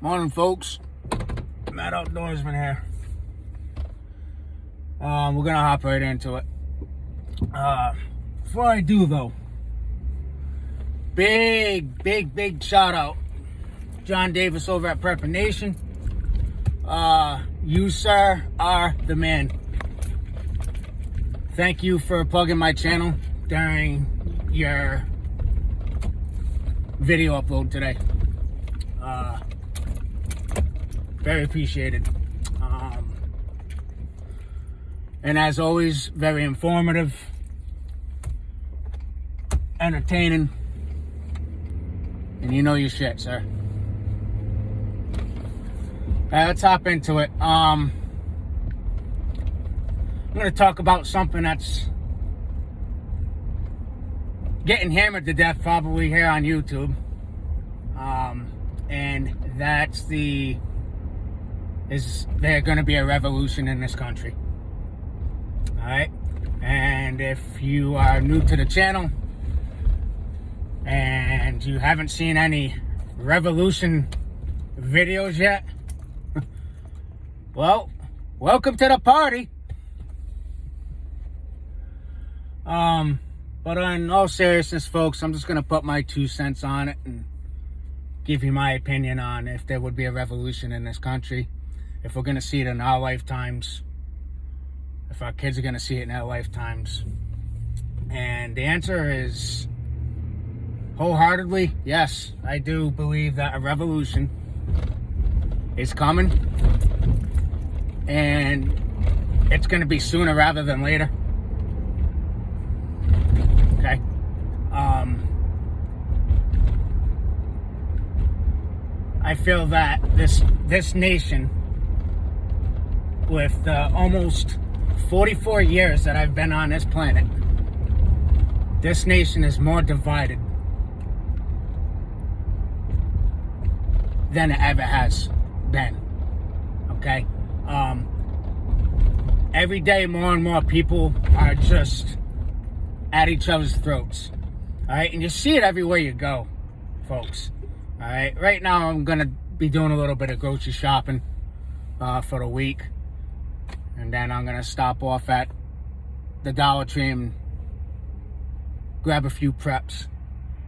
Morning, folks. Matt Outdoorsman here. We're gonna hop right into it. Before I do, though, big shout out, John Davis over at Prepper Nation. You, sir, are the man. Thank you for plugging my channel during your video upload today. Very appreciated. And as always, very informative, entertaining, and you know your shit, sir. Let's hop into it. I'm going to talk about something that's getting hammered to death probably here on YouTube. And that's is there going to be a revolution in this country? Alright? And if you are new to the channel and you haven't seen any revolution videos yet, well, welcome to the party. But in all seriousness, folks, I'm just going to put my 2 cents on it and give you my opinion on if there would be a revolution in this country, if we're going to see it in our lifetimes, if our kids are going to see it in their lifetimes. And the answer is wholeheartedly, yes, I do believe that a revolution is coming, and it's going to be sooner rather than later. Okay? I feel that this nation, with the almost 44 years that I've been on this planet, this nation is more divided than it ever has been. Okay? Every day more and more people are just at each other's throats. Alright? And you see it everywhere you go, folks. Alright? Right now I'm going to be doing a little bit of grocery shopping for the week. And then I'm going to stop off at the Dollar Tree and grab a few preps.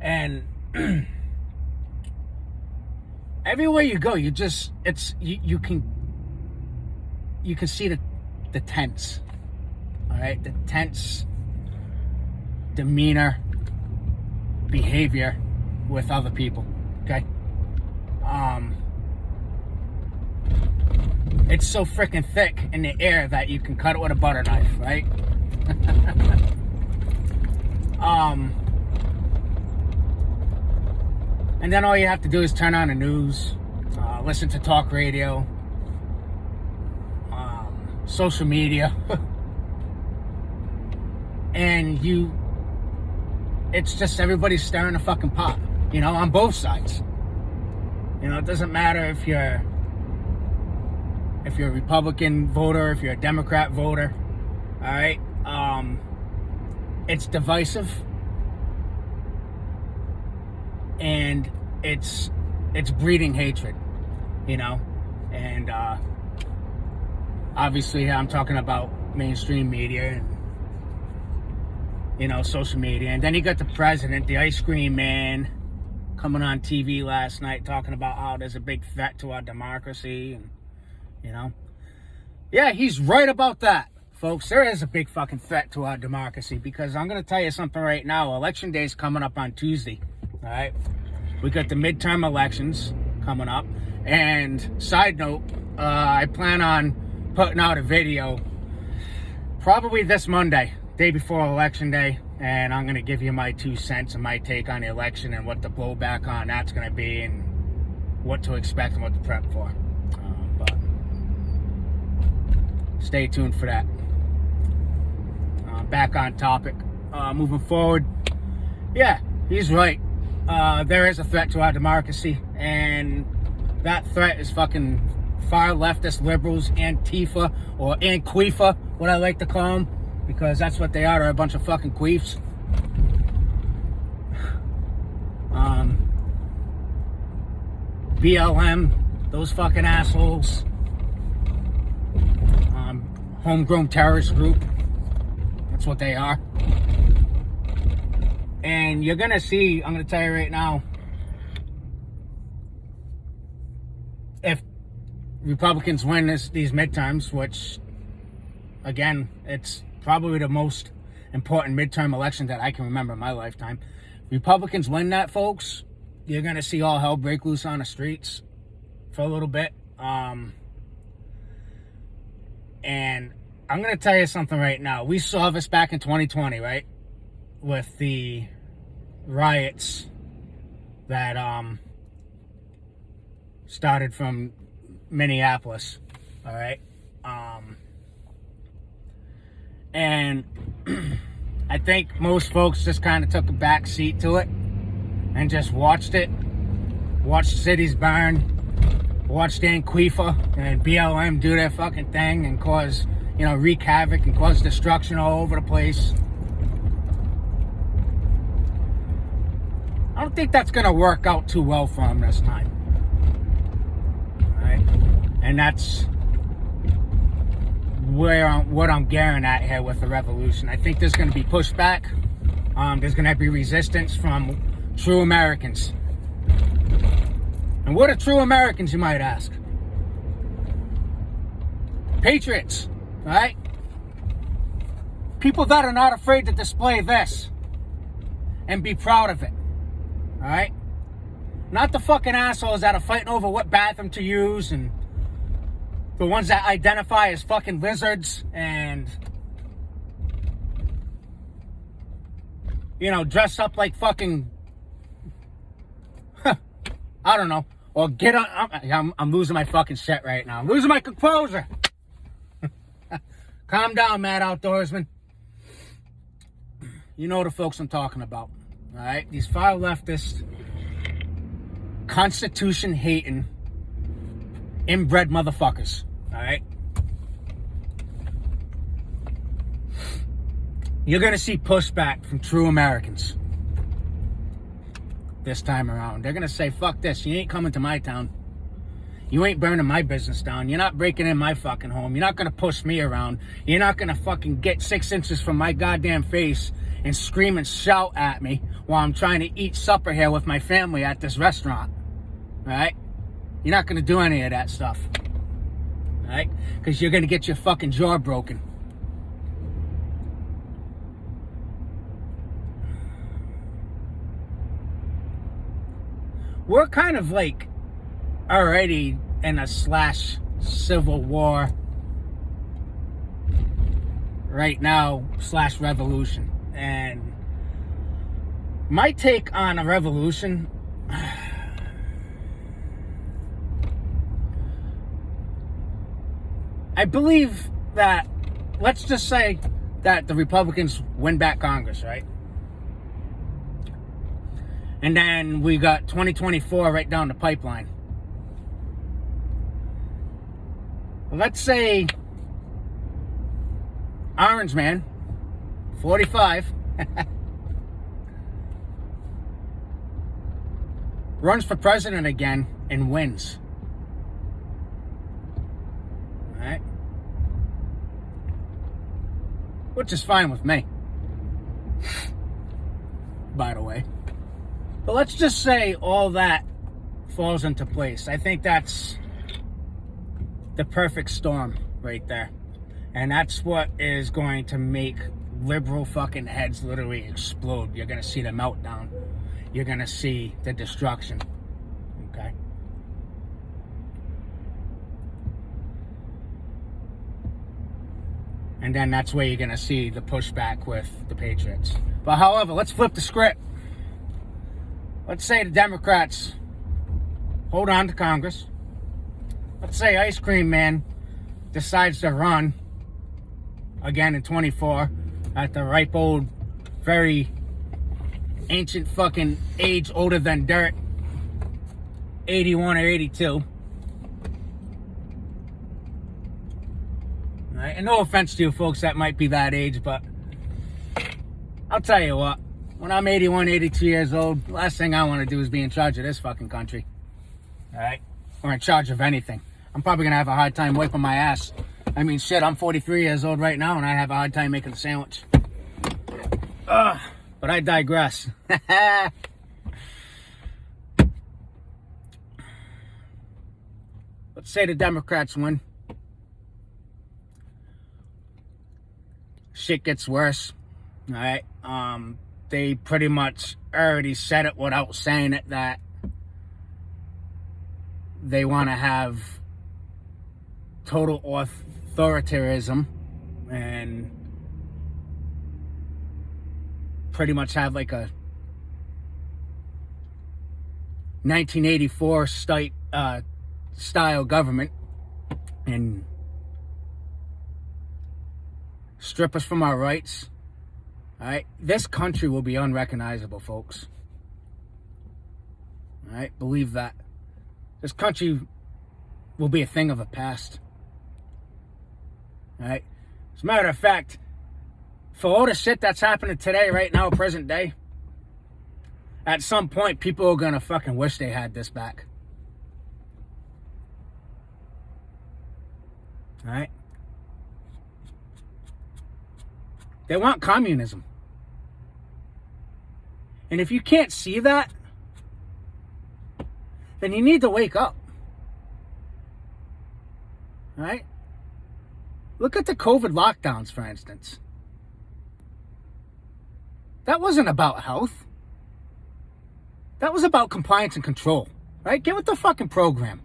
And everywhere you go, you can see the tense. All right, the tense demeanor, behavior with other people. Okay. It's so freaking thick in the air that you can cut it with a butter knife, right? And then all you have to do is turn on the news, listen to talk radio, social media, and it's just everybody's stirring a fucking pot, on both sides. It doesn't matter if you're a Republican voter, if you're a Democrat voter, all right? It's divisive, and it's breeding hatred, and obviously I'm talking about mainstream media and, social media. And then you got the president, the ice cream man, coming on TV last night talking about how there's a big threat to our democracy, and yeah, he's right about that, folks. There is a big fucking threat to our democracy, because I'm going to tell you something right now. Election day is coming up on Tuesday, all right? We got the midterm elections coming up. And side note, I plan on putting out a video probably this Monday, day before election day, and I'm going to give you my 2 cents and my take on the election and what the blowback on that's going to be and what to expect and what to prep for. But stay tuned for that. Back on topic. Moving forward. Yeah, he's right. There is a threat to our democracy, and that threat is fucking far leftist liberals, Antifa, or Anquifa, what I like to call them, because that's what they are. They're a bunch of fucking queefs. BLM, Those fucking assholes. Homegrown terrorist group. That's what they are. And you're gonna see, I'm gonna tell you right now, if Republicans win these midterms, which, again, it's probably the most important midterm election that I can remember in my lifetime. Republicans win that, folks, you're gonna see all hell break loose on the streets for a little bit. And I'm going to tell you something right now. We saw this back in 2020, right? With the riots that started from Minneapolis, all right? And I think most folks just kind of took a back seat to it and just watched it. Watched cities burn. Watched Antifa and BLM do their fucking thing and cause, wreak havoc and cause destruction all over the place. I don't think that's going to work out too well for them this time. All right? And that's what I'm gearing at here with the revolution. I think there's going to be pushback. There's going to be resistance from true Americans. And what are true Americans, you might ask? Patriots, right? People that are not afraid to display this and be proud of it, all right? Not the fucking assholes that are fighting over what bathroom to use and the ones that identify as fucking lizards and, dress up like fucking, I don't know. Or get on. I'm losing my fucking shit right now. I'm losing my composure. Calm down, mad outdoorsman. You know the folks I'm talking about. All right? These far leftist, Constitution hating, inbred motherfuckers. All right? You're going to see pushback from true Americans this time around. They're going to say, fuck this. You ain't coming to my town. You ain't burning my business down. You're not breaking in my fucking home. You're not going to push me around. You're not going to fucking get 6 inches from my goddamn face and scream and shout at me while I'm trying to eat supper here with my family at this restaurant. All right? You're not going to do any of that stuff. All right? Because you're going to get your fucking jaw broken. We're kind of like already in a / civil war right now / revolution. And my take on a revolution, I believe that, let's just say that the Republicans win back Congress, right? And then we got 2024 right down the pipeline. Let's say Orange Man, 45, runs for president again and wins. All right? Which is fine with me, by the way. But let's just say all that falls into place. I think that's the perfect storm right there. And that's what is going to make liberal fucking heads literally explode. You're going to see the meltdown. You're going to see the destruction. Okay? And then that's where you're going to see the pushback with the Patriots. But however, let's flip the script. Let's say the Democrats hold on to Congress. Let's say Ice Cream Man decides to run again in 24 at the ripe old, very ancient fucking age, older than dirt, 81 or 82. All right? And no offense to you folks that might be that age, but I'll tell you what. When I'm 81, 82 years old, the last thing I want to do is be in charge of this fucking country. All right? or in charge of anything. I'm probably going to have a hard time wiping my ass. I mean, shit, I'm 43 years old right now, and I have a hard time making a sandwich. But I digress. Let's say the Democrats win. Shit gets worse. All right. They pretty much already said it without saying it that they want to have total authoritarianism and pretty much have like a 1984 style government and strip us from our rights. All right, this country will be unrecognizable, folks. All right, believe that. This country will be a thing of the past. All right. As a matter of fact, for all the shit that's happening today, right now, present day, at some point, people are gonna fucking wish they had this back. All right. They want communism. And if you can't see that, then you need to wake up. All right? Look at the COVID lockdowns, for instance. That wasn't about health. That was about compliance and control. Right? Get with the fucking program.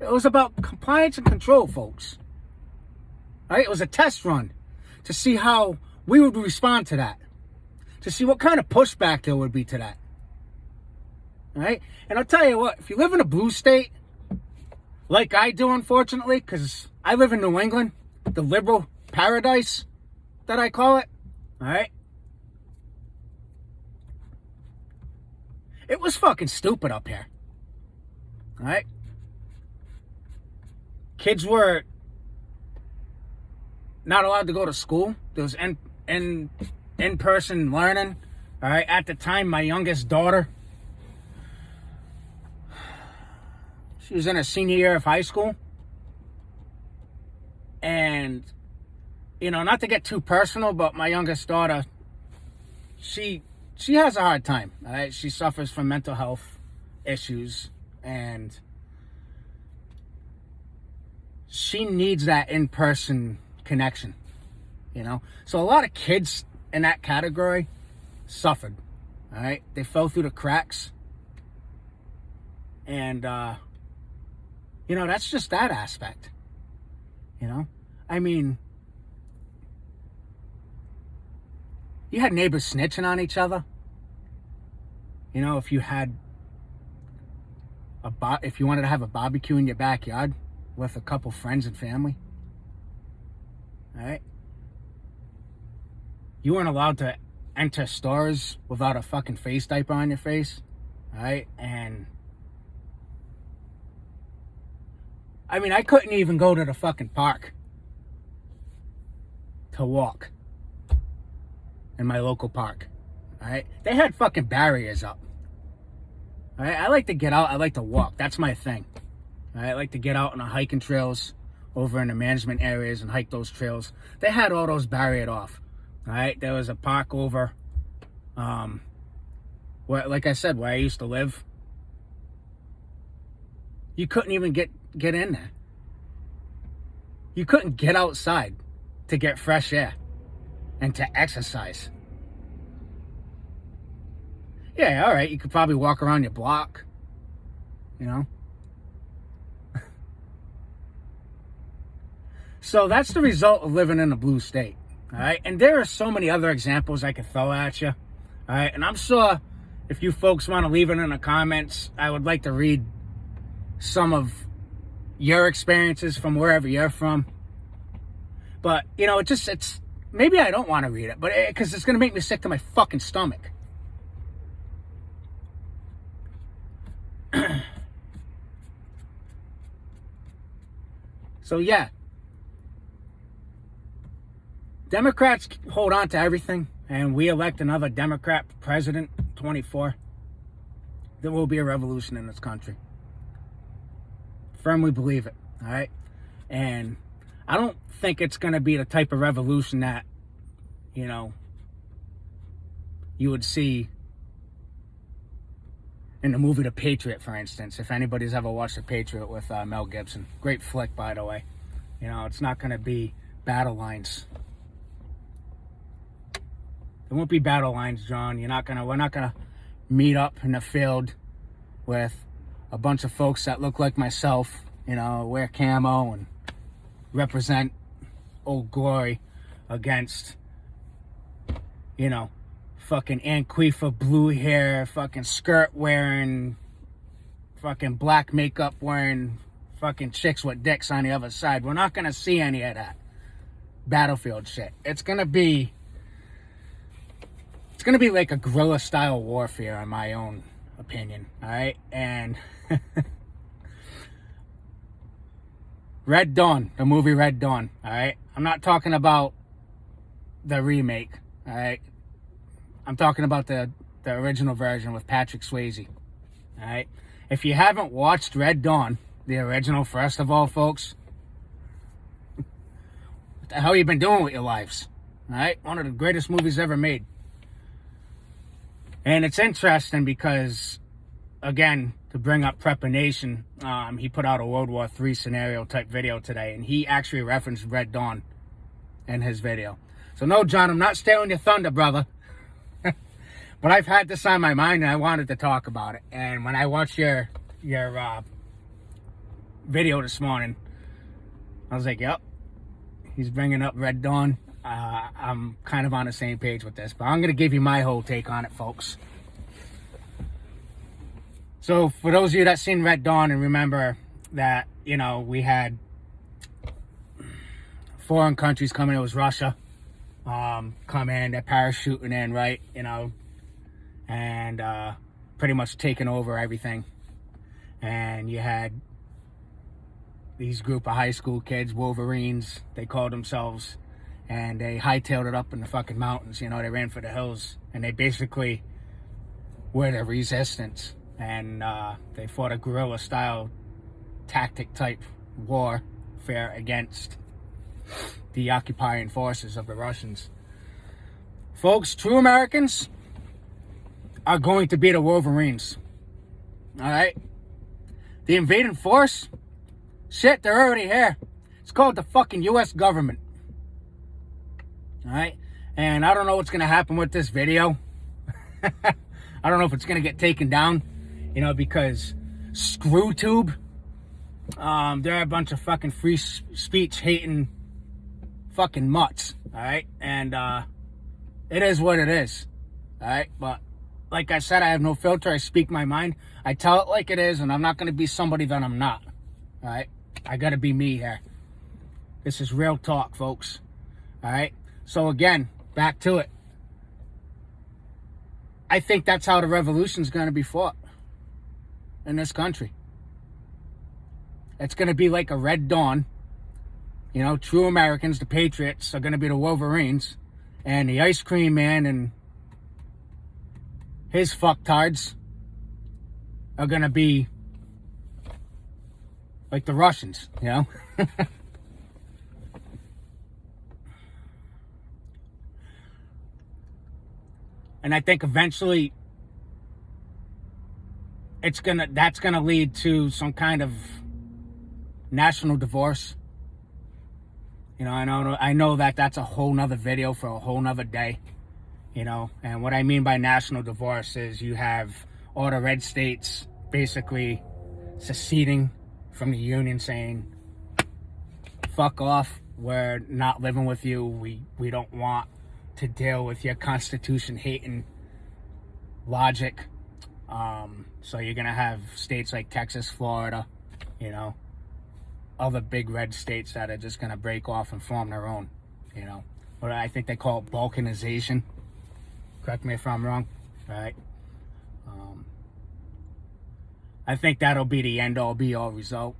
It was about compliance and control, folks. All right? It was a test run to see how we would respond to that. To see what kind of pushback there would be to that. All right? And I'll tell you what, if you live in a blue state, like I do, unfortunately, because I live in New England, the liberal paradise that I call it, all right? It was fucking stupid up here. All right? Kids were not allowed to go to school. There was in-person learning. All right? At the time, my youngest daughter, she was in her senior year of high school. And, you know, not to get too personal, but my youngest daughter, she has a hard time. All right? She suffers from mental health issues. And she needs that in-person connection. You know? So a lot of kids in that category suffered. All right? They fell through the cracks. And, you know, that's just that aspect. You know? I mean, you had neighbors snitching on each other. You know, if you had if you wanted to have a barbecue in your backyard with a couple friends and family. All right? You weren't allowed to enter stores without a fucking face diaper on your face. All right? And I mean, I couldn't even go to the fucking park to walk in my local park. All right? They had fucking barriers up. All right? I like to get out. I like to walk. That's my thing. All right? I like to get out on the hiking trails over in the management areas and hike those trails. They had all those barriered off. All right? There was a park over, where, like I said, where I used to live. You couldn't even get in there. You couldn't get outside to get fresh air and to exercise. Yeah, all right, you could probably walk around your block, you know? So that's the result of living in a blue state, all right? And there are so many other examples I could throw at you, all right? And I'm sure if you folks want to leave it in the comments, I would like to read some of your experiences from wherever you're from. But, you know, it's maybe I don't want to read it, but because it's going to make me sick to my fucking stomach. So, yeah. Democrats hold on to everything, and we elect another Democrat president, 24. There will be a revolution in this country. firmly believe it. All right. And I don't think it's going to be the type of revolution that, you know, you would see in the movie The Patriot, for instance. If anybody's ever watched The Patriot with Mel Gibson. Great flick, by the way. You know, it's not going to be battle lines. There won't be battle lines, John. We're not gonna meet up in the field with a bunch of folks that look like myself, you know, wear camo and represent Old Glory against, you know, fucking Antifa blue hair, fucking skirt wearing, fucking black makeup wearing, fucking chicks with dicks on the other side. We're not gonna see any of that battlefield shit. It's gonna be like a guerrilla style warfare, in my own opinion. All right, and Red Dawn, the movie Red Dawn. All right, I'm not talking about the remake. All right, I'm talking about the original version with Patrick Swayze. All right, if you haven't watched Red Dawn, the original, first of all, folks, what the hell you been doing with your lives? All right, one of the greatest movies ever made. And it's interesting because, again, to bring up Prepper Nation, he put out a World War III scenario type video today, and he actually referenced Red Dawn in his video. So no, John, I'm not stealing your thunder, brother. But I've had this on my mind, and I wanted to talk about it. And when I watched your video this morning, I was like, yep, he's bringing up Red Dawn. I'm kind of on the same page with this, but I'm going to give you my whole take on it, folks. So for those of you that seen Red Dawn and remember that, you know, we had foreign countries coming, it was Russia, come in, they're parachuting in, right, you know, and pretty much taking over everything. And you had these group of high school kids, Wolverines, they called themselves, and they hightailed it up in the fucking mountains. You know, they ran for the hills, and they basically were the resistance. And they fought a guerrilla-style tactic-type warfare against the occupying forces of the Russians. Folks, true Americans are going to be the Wolverines. All right? The invading force, shit, they're already here. It's called the fucking U.S. government. All right, and I don't know what's gonna happen with this video. I don't know if it's gonna get taken down, you know, because ScrewTube, they're a bunch of fucking free speech hating fucking mutts. All right, and it is what it is. All right, but like I said, I have no filter. I speak my mind. I tell it like it is, and I'm not gonna be somebody that I'm not. All right, I gotta be me here. This is real talk, folks. All right. So again, back to it. I think that's how the revolution's going to be fought in this country. It's going to be like a Red Dawn. You know, true Americans, the Patriots, are going to be the Wolverines. And the Ice Cream Man and his fucktards are going to be like the Russians, you know? And I think eventually that's gonna lead to some kind of national divorce. You know, I know that that's a whole nother video for a whole nother day. You know, and what I mean by national divorce is you have all the red states basically seceding from the union, saying, fuck off, we're not living with you, we don't want to deal with your Constitution hating logic. So you're gonna have states like Texas, Florida, you know, other big red states that are just gonna break off and form their own, you know. What I think they call it balkanization. Correct me if I'm wrong, right? I think that'll be the end all be all result.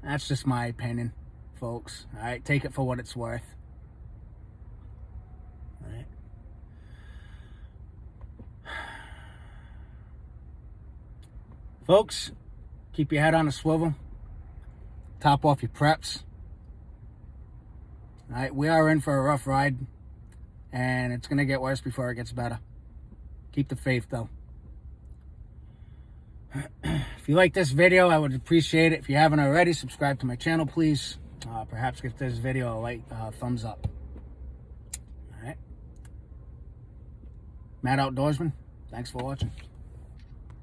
That's just my opinion, folks. All right, take it for what it's worth. Right. Folks, Keep your head on a swivel. Top off your preps. All right, we are in for a rough ride, and it's going to get worse before it gets better. Keep the faith, though. If you like this video, I would appreciate it. If you haven't already, subscribe to my channel, please. Perhaps give this video a thumbs up. All right. Mad Outdoorsman, thanks for watching.